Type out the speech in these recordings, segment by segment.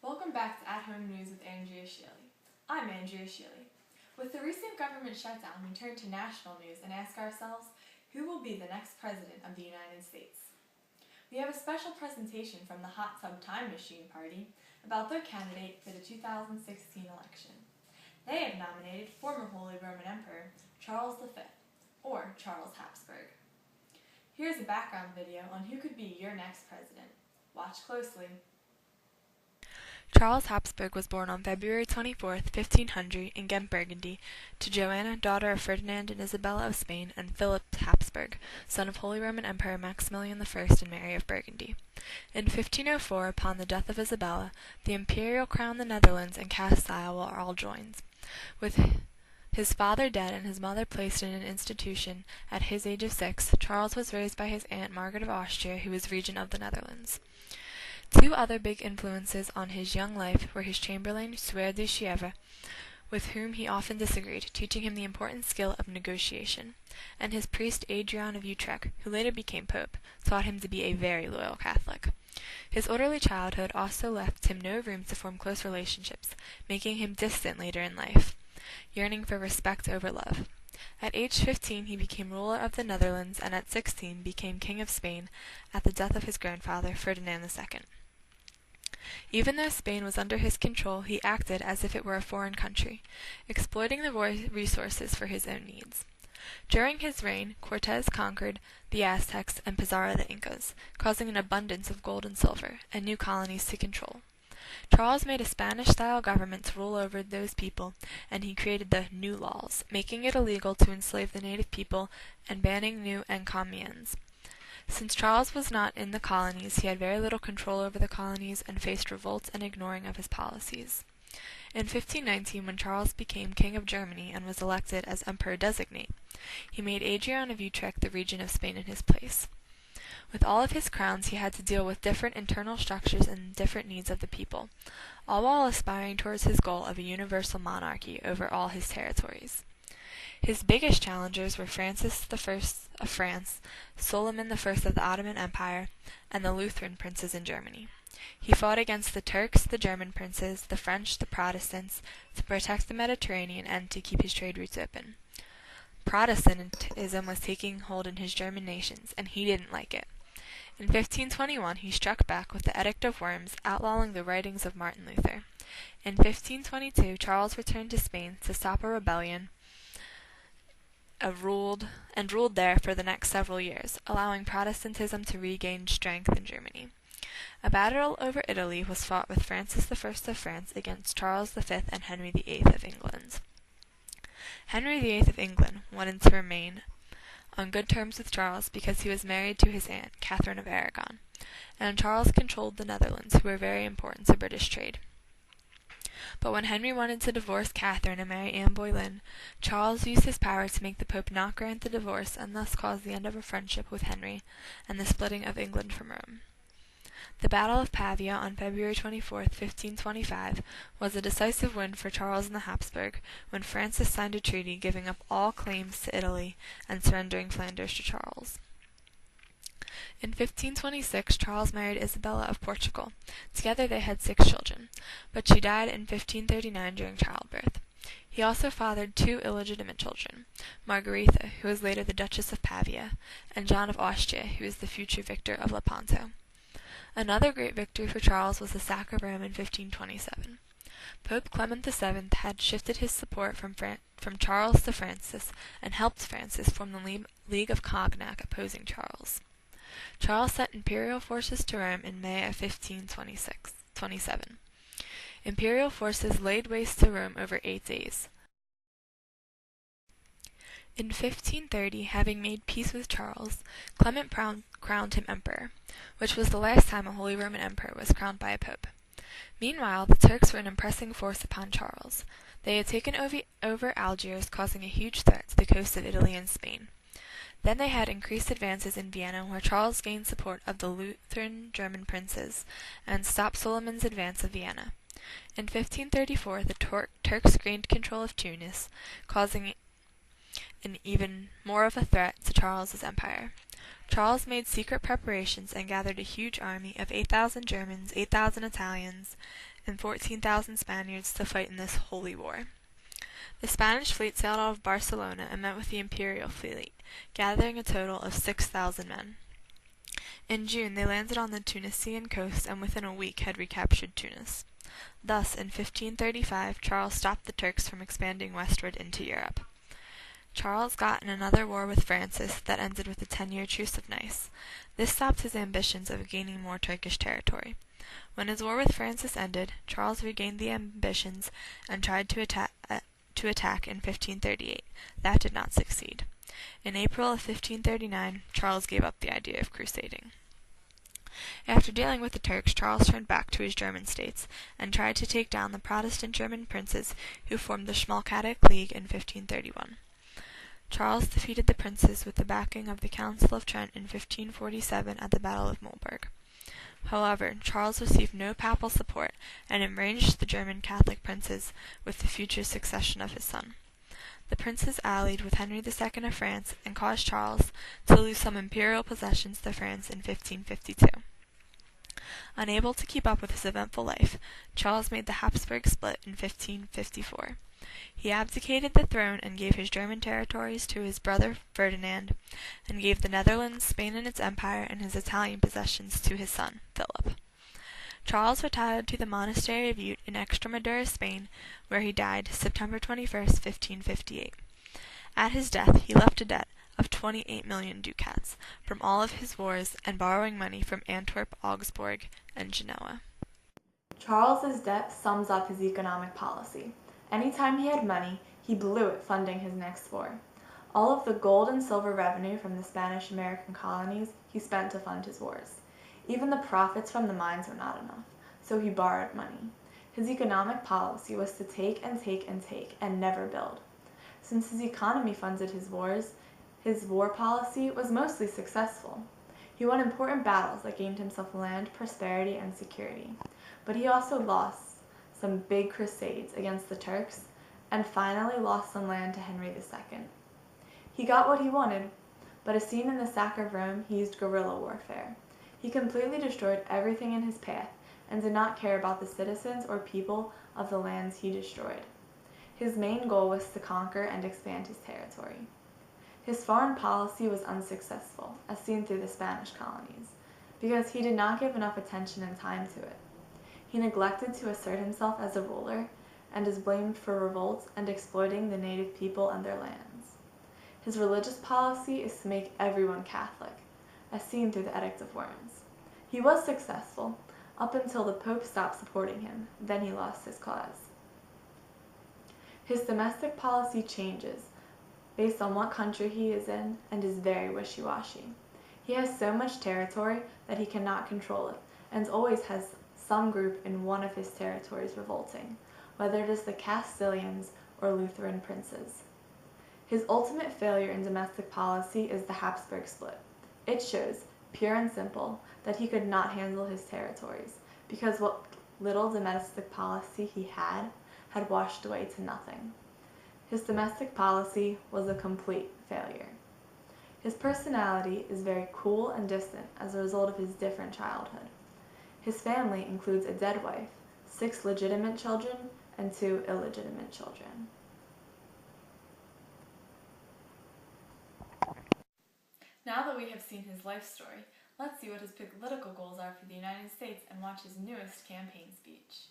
Welcome back to At Home News with Andrea Shealy. I'm Andrea Shealy. With the recent government shutdown, we turn to national news and ask ourselves, who will be the next president of the United States? We have a special presentation from the Hot Tub Time Machine Party about their candidate for the 2016 election. They have nominated former Holy Roman Emperor Charles V, or Charles Habsburg. Here's a background video on who could be your next president. Watch closely. Charles Habsburg was born on February 24, 1500, in Ghent, Burgundy, to Joanna, daughter of Ferdinand and Isabella of Spain, and Philip Habsburg, son of Holy Roman Emperor Maximilian I and Mary of Burgundy. In 1504, upon the death of Isabella, the imperial crown, the Netherlands, and Castile were all joined. With his father dead and his mother placed in an institution at his age of 6, Charles was raised by his aunt Margaret of Austria, who was regent of the Netherlands. Two other big influences on his young life were his chamberlain, Sieur de Chièvre, with whom he often disagreed, teaching him the important skill of negotiation, and his priest Adrian of Utrecht, who later became pope, taught him to be a very loyal Catholic. His orderly childhood also left him no room to form close relationships, making him distant later in life, yearning for respect over love. At age 15 he became ruler of the Netherlands, and at 16 became king of Spain at the death of his grandfather, Ferdinand II. Even though Spain was under his control, he acted as if it were a foreign country, exploiting the resources for his own needs. During his reign, Cortés conquered the Aztecs and Pizarro the Incas, causing an abundance of gold and silver, and new colonies to control. Charles made a Spanish-style government to rule over those people, and he created the New Laws, making it illegal to enslave the native people and banning new encomiends. Since Charles was not in the colonies, he had very little control over the colonies and faced revolts and ignoring of his policies. In 1519, when Charles became King of Germany and was elected as Emperor Designate, he made Adrian of Utrecht the regent of Spain in his place. With all of his crowns, he had to deal with different internal structures and different needs of the people, all while aspiring towards his goal of a universal monarchy over all his territories. His biggest challengers were Francis I of France, Suleiman I of the Ottoman Empire, and the Lutheran princes in Germany. He fought against the Turks, the German princes, the French, the Protestants, to protect the Mediterranean and to keep his trade routes open. Protestantism was taking hold in his German nations, and he didn't like it. In 1521 he struck back with the Edict of Worms, outlawing the writings of Martin Luther. In 1522 Charles returned to Spain to stop a rebellion ruled there for the next several years, allowing Protestantism to regain strength in Germany. A battle over Italy was fought with Francis I of France against Charles V and Henry VIII of England. Henry VIII of England wanted to remain on good terms with Charles because he was married to his aunt, Catherine of Aragon, and Charles controlled the Netherlands, who were very important to British trade. But when Henry wanted to divorce Catherine and marry Anne Boleyn, Charles used his power to make the Pope not grant the divorce and thus cause the end of a friendship with Henry and the splitting of England from Rome. The Battle of Pavia on February 24, 1525, was a decisive win for Charles and the Habsburg when Francis signed a treaty giving up all claims to Italy and surrendering Flanders to Charles. In 1526, Charles married Isabella of Portugal. Together they had 6 children, but she died in 1539 during childbirth. He also fathered 2 illegitimate children, Margaretha, who was later the Duchess of Pavia, and John of Austria, who was the future victor of Lepanto. Another great victory for Charles was the sack of Rome in 1527. Pope Clement VII had shifted his support from Charles to Francis and helped Francis form the League of Cognac opposing Charles. Charles sent imperial forces to Rome in May of 1527. Imperial forces laid waste to Rome over 8 days. In 1530, having made peace with Charles, Clement crowned him emperor, which was the last time a Holy Roman Emperor was crowned by a pope. Meanwhile, the Turks were an impressing force upon Charles. They had taken over Algiers, causing a huge threat to the coasts of Italy and Spain. Then they had increased advances in Vienna, where Charles gained support of the Lutheran German princes and stopped Suleiman's advance of Vienna. In 1534, the Turks gained control of Tunis, causing an even more of a threat to Charles's empire. Charles made secret preparations and gathered a huge army of 8,000 Germans, 8,000 Italians, and 14,000 Spaniards to fight in this holy war. The Spanish fleet sailed out of Barcelona and met with the imperial fleet, gathering a total of 6,000 men. In June, they landed on the Tunisian coast and within a week had recaptured Tunis. Thus, in 1535, Charles stopped the Turks from expanding westward into Europe. Charles got in another war with Francis that ended with the 10-year Truce of Nice. This stopped his ambitions of gaining more Turkish territory. When his war with Francis ended, Charles regained the ambitions and tried to attack in 1538. That did not succeed. In April of 1539, Charles gave up the idea of crusading. After dealing with the Turks, Charles turned back to his German states and tried to take down the Protestant German princes who formed the Schmalkaldic League in 1531. Charles defeated the princes with the backing of the Council of Trent in 1547 at the Battle of Mulberg. However, Charles received no papal support and enraged the German Catholic princes with the future succession of his son. The princes allied with Henry II of France and caused Charles to lose some imperial possessions to France in 1552. Unable to keep up with his eventful life, Charles made the Habsburg split in 1554. He abdicated the throne and gave his German territories to his brother Ferdinand, and gave the Netherlands, Spain and its empire, and his Italian possessions to his son, Philip. Charles retired to the monastery of Ute in Extremadura, Spain, where he died September 21, 1558. At his death, he left a debt of 28 million ducats from all of his wars and borrowing money from Antwerp, Augsburg, and Genoa. Charles's debt sums up his economic policy. Anytime he had money, he blew it funding his next war. All of the gold and silver revenue from the Spanish-American colonies he spent to fund his wars. Even the profits from the mines were not enough, so he borrowed money. His economic policy was to take and take and take and never build. Since his economy funded his wars, his war policy was mostly successful. He won important battles that gained himself land, prosperity, and security. But he also lost some big crusades against the Turks, and finally lost some land to Henry II. He got what he wanted, but as seen in the sack of Rome, he used guerrilla warfare. He completely destroyed everything in his path and did not care about the citizens or people of the lands he destroyed. His main goal was to conquer and expand his territory. His foreign policy was unsuccessful, as seen through the Spanish colonies, because he did not give enough attention and time to it. He neglected to assert himself as a ruler, and is blamed for revolts and exploiting the native people and their lands. His religious policy is to make everyone Catholic, as seen through the Edict of Worms. He was successful, up until the Pope stopped supporting him, then he lost his cause. His domestic policy changes based on what country he is in and is very wishy-washy. He has so much territory that he cannot control it, and always has some group in one of his territories revolting, whether it is the Castilians or Lutheran princes. His ultimate failure in domestic policy is the Habsburg split. It shows, pure and simple, that he could not handle his territories, because what little domestic policy he had washed away to nothing. His domestic policy was a complete failure. His personality is very cool and distant as a result of his different childhood. His family includes a dead wife, 6 legitimate children, and 2 illegitimate children. Now that we have seen his life story, let's see what his political goals are for the United States and watch his newest campaign speech.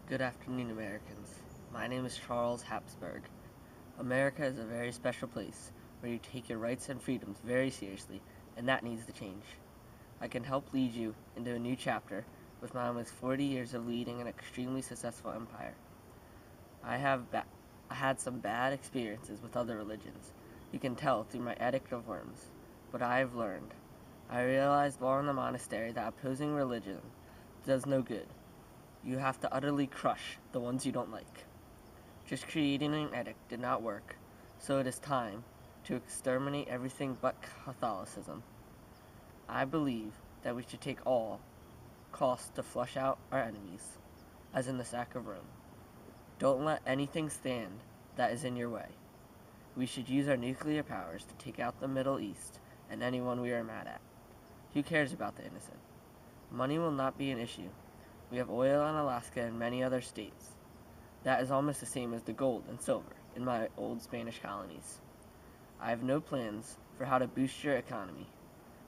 Good afternoon, Americans. My name is Charles Habsburg. America is a very special place where you take your rights and freedoms very seriously, and that needs to change. I can help lead you into a new chapter with my almost 40 years of leading an extremely successful empire. I had some bad experiences with other religions. You can tell through my Edict of Worms. But I have learned. I realized while in the monastery that opposing religion does no good. You have to utterly crush the ones you don't like. Just creating an edict did not work, so it is time to exterminate everything but Catholicism. I believe that we should take all costs to flush out our enemies, as in the sack of Rome. Don't let anything stand that is in your way. We should use our nuclear powers to take out the Middle East and anyone we are mad at. Who cares about the innocent? Money will not be an issue. We have oil in Alaska and many other states. That is almost the same as the gold and silver in my old Spanish colonies. I have no plans for how to boost your economy,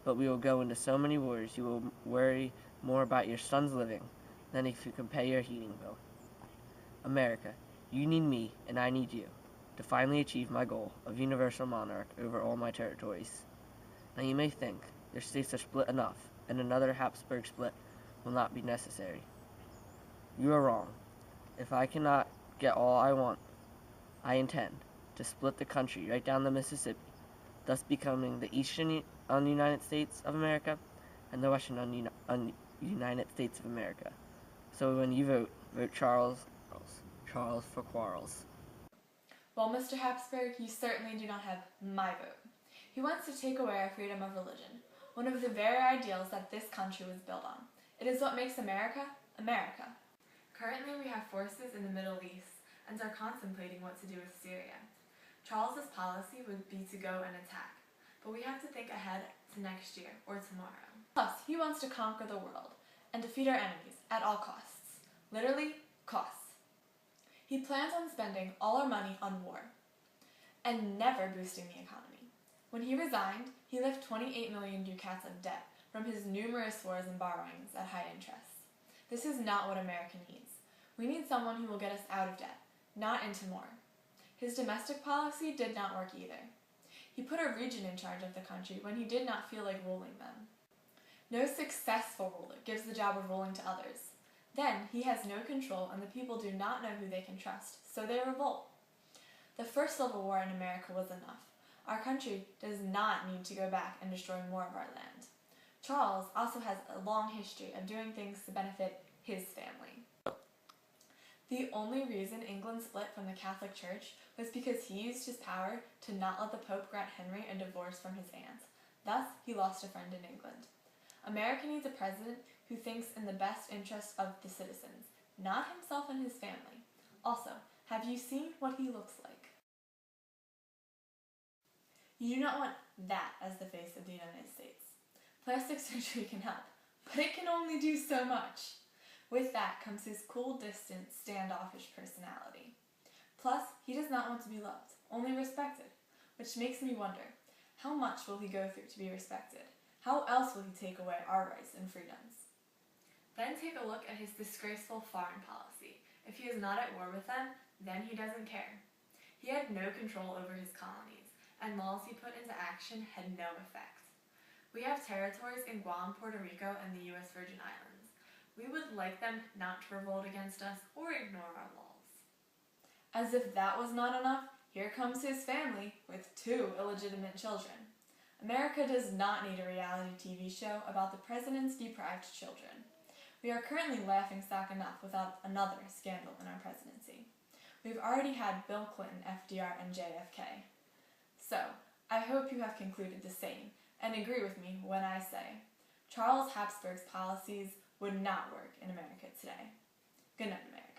but we will go into so many wars you will worry more about your son's living than if you can pay your heating bill. America, you need me and I need you to finally achieve my goal of universal monarch over all my territories. Now you may think your states are split enough and another Habsburg split will not be necessary. You are wrong. If I cannot get all I want, I intend to split the country right down the Mississippi, thus becoming the Eastern United States of America and the Western United States of America. So when you vote, vote Charles for Quarles. Well, Mr. Habsburg, you certainly do not have my vote. He wants to take away our freedom of religion, one of the very ideals that this country was built on. It is what makes America, America. Currently, we have forces in the Middle East and are contemplating what to do with Syria. Charles's policy would be to go and attack, but we have to think ahead to next year or tomorrow. Plus, he wants to conquer the world and defeat our enemies at all costs. Literally, costs. He plans on spending all our money on war and never boosting the economy. When he resigned, he left 28 million ducats of debt from his numerous wars and borrowings at high interest. This is not what America needs. We need someone who will get us out of debt, not into more. His domestic policy did not work either. He put a region in charge of the country when he did not feel like ruling them. No successful ruler gives the job of ruling to others. Then he has no control and the people do not know who they can trust, so they revolt. The First Civil War in America was enough. Our country does not need to go back and destroy more of our land. Charles also has a long history of doing things to benefit his family. The only reason England split from the Catholic Church was because he used his power to not let the Pope grant Henry a divorce from his aunt. Thus, he lost a friend in England. America needs a president who thinks in the best interest of the citizens, not himself and his family. Also, have you seen what he looks like? You do not want that as the face of the United States. Plastic surgery can help, but it can only do so much. With that comes his cool, distant, standoffish personality. Plus, he does not want to be loved, only respected, which makes me wonder, how much will he go through to be respected? How else will he take away our rights and freedoms? Then take a look at his disgraceful foreign policy. If he is not at war with them, then he doesn't care. He had no control over his colonies, and laws he put into action had no effect. We have territories in Guam, Puerto Rico, and the U.S. Virgin Islands. We would like them not to revolt against us or ignore our laws. As if that was not enough, here comes his family with 2 illegitimate children. America does not need a reality TV show about the president's deprived children. We are currently laughingstock enough without another scandal in our presidency. We've already had Bill Clinton, FDR, and JFK. So, I hope you have concluded the same and agree with me when I say Charles Habsburg's policies would not work in America today. Good night, America.